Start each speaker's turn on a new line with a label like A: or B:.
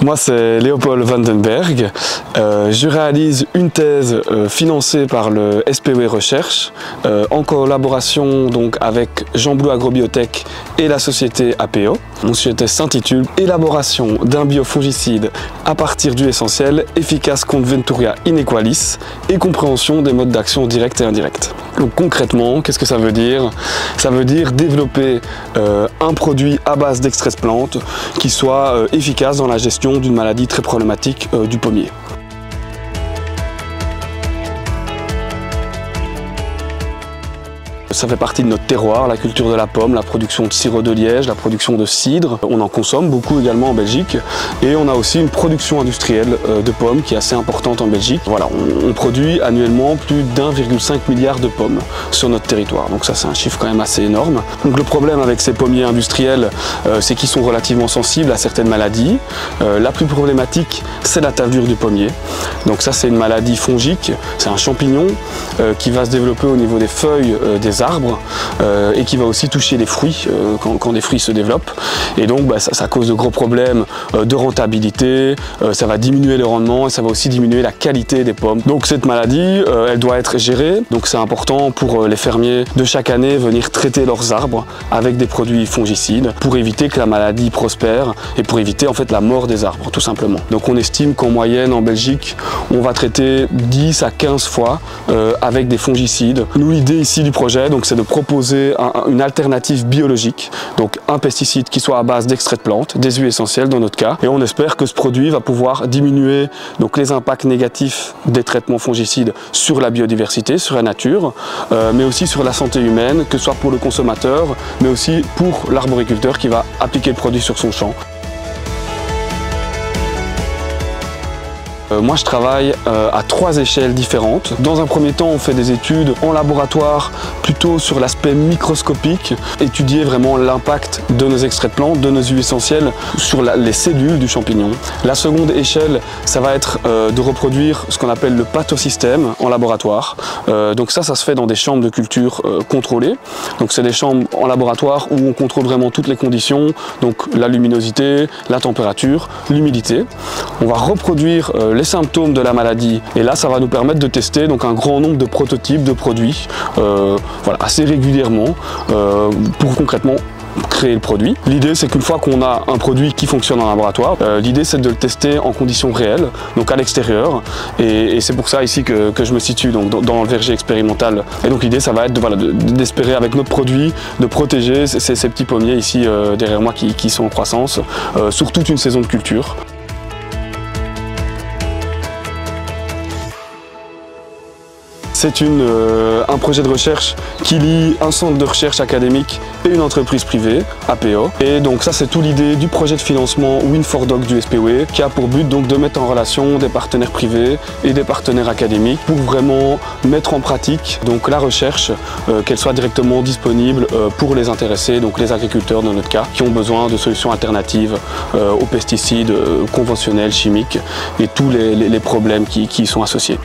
A: Moi, c'est Léopold Vandenberg. Je réalise une thèse financée par le SPW Recherche en collaboration donc avec Jean Blou Agrobiotech et la société APO. Mon sujet de thèse s'intitule « Élaboration d'un biofongicide à partir d'huile essentielle efficace contre Ventouria inequalis et compréhension des modes d'action directs et indirects ». Donc concrètement, qu'est-ce que ça veut dire? Ça veut dire développer un produit à base d'extrait de plante qui soit efficace dans la gestion d'une maladie très problématique du pommier. Ça fait partie de notre terroir, la culture de la pomme, la production de sirop de liège, la production de cidre. On en consomme beaucoup également en Belgique et on a aussi une production industrielle de pommes qui est assez importante en Belgique. Voilà, on produit annuellement plus d'1,5 milliard de pommes sur notre territoire. Donc ça, c'est un chiffre quand même assez énorme. Donc le problème avec ces pommiers industriels, c'est qu'ils sont relativement sensibles à certaines maladies. La plus problématique, c'est la tavure du pommier. Donc ça, c'est une maladie fongique, c'est un champignon qui va se développer au niveau des feuilles des arbres et qui va aussi toucher les fruits quand des fruits se développent. Et donc ça cause de gros problèmes de rentabilité, ça va diminuer le rendement et ça va aussi diminuer la qualité des pommes. Donc cette maladie, elle doit être gérée. Donc c'est important pour les fermiers de chaque année venir traiter leurs arbres avec des produits fongicides pour éviter que la maladie prospère et pour éviter en fait la mort des arbres tout simplement. Donc on estime qu'en moyenne en Belgique, on va traiter 10 à 15 fois avec des fongicides. Nous, l'idée ici du projet, c'est de proposer une alternative biologique, donc un pesticide qui soit à base d'extrait de plantes, des huiles essentielles dans notre cas, et on espère que ce produit va pouvoir diminuer donc les impacts négatifs des traitements fongicides sur la biodiversité, sur la nature, mais aussi sur la santé humaine, que ce soit pour le consommateur, mais aussi pour l'arboriculteur qui va appliquer le produit sur son champ. Moi, je travaille à 3 échelles différentes. Dans un premier temps, on fait des études en laboratoire plutôt sur l'aspect microscopique, étudier vraiment l'impact de nos extraits de plantes, de nos huiles essentielles sur les cellules du champignon. La seconde échelle, ça va être de reproduire ce qu'on appelle le pathosystème en laboratoire. Donc ça se fait dans des chambres de culture contrôlées. Donc c'est des chambres en laboratoire où on contrôle vraiment toutes les conditions, donc la luminosité, la température, l'humidité. On va reproduire les symptômes de la maladie et là ça va nous permettre de tester donc un grand nombre de prototypes de produits assez régulièrement pour concrètement créer le produit. L'idée c'est qu'une fois qu'on a un produit qui fonctionne en laboratoire, l'idée c'est de le tester en conditions réelles, donc à l'extérieur, et c'est pour ça ici que je me situe donc dans le verger expérimental. Et donc l'idée ça va être d'espérer avec notre produit de protéger ces petits pommiers ici derrière moi qui sont en croissance sur toute une saison de culture. C'est un projet de recherche qui lie un centre de recherche académique et une entreprise privée, APO. Et donc ça c'est tout l'idée du projet de financement Win4Doc du SPW qui a pour but donc de mettre en relation des partenaires privés et des partenaires académiques pour vraiment mettre en pratique donc la recherche, qu'elle soit directement disponible pour les intéressés, donc les agriculteurs dans notre cas, qui ont besoin de solutions alternatives aux pesticides conventionnels, chimiques et tous les problèmes qui y sont associés.